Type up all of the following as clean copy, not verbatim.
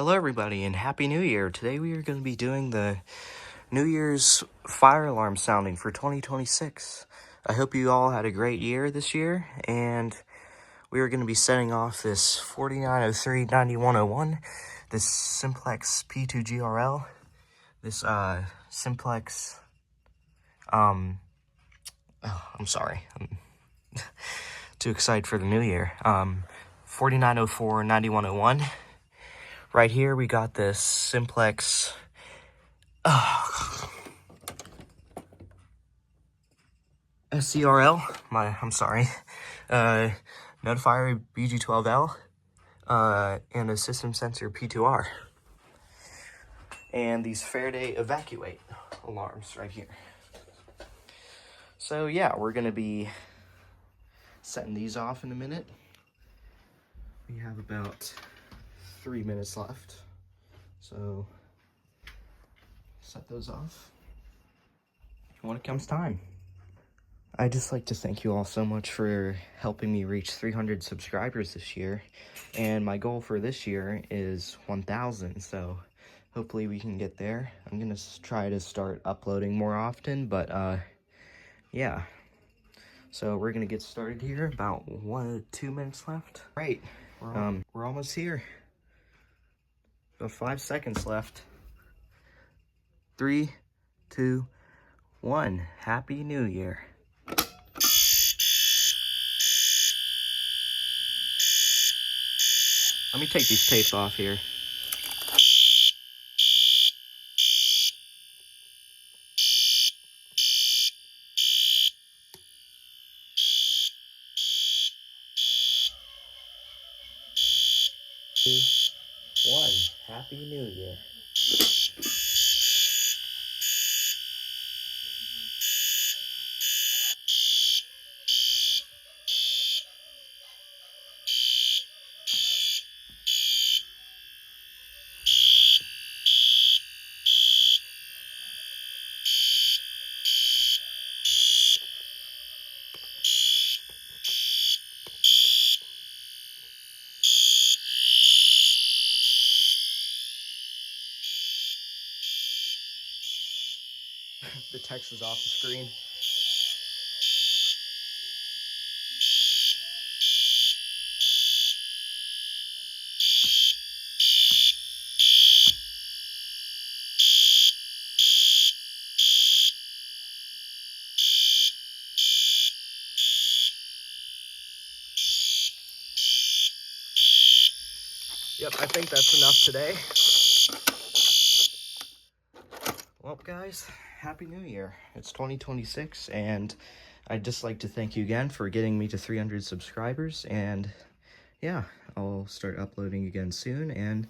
Hello everybody and Happy New Year. Today we are going to be doing the New Year's fire alarm sounding for 2026. I hope you all had a great year this year, and we are going to be setting off this 4903-9101, this Simplex P2GRL, this Simplex, I'm sorry, I'm too excited for the new year, 4904-9101. Right here, we got this Simplex SCRL, I'm sorry, notifier BG12L, and a system sensor P2R. And these Faraday evacuate alarms right here. So yeah, we're gonna be setting these off in a minute. We have about 3 minutes left, so set those off when it comes time. I'd just like to thank you all so much for helping me reach 300 subscribers this year, and my goal for this year is 1,000, so hopefully we can get there. I'm gonna try to start uploading more often, but yeah. So we're gonna get started here. About 2 minutes left. Right, we're almost here. About 5 seconds left. 3, 2, 1. Happy New Year. Let me take these tapes off here. Two, 1. Happy New Year. The text is off the screen. Yep, I think that's enough today. Well, guys, Happy New Year. It's 2026, and I'd just like to thank you again for getting me to 300 subscribers, and yeah, I'll start uploading again soon, and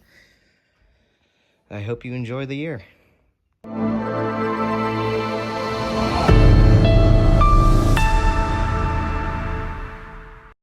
I hope you enjoy the year.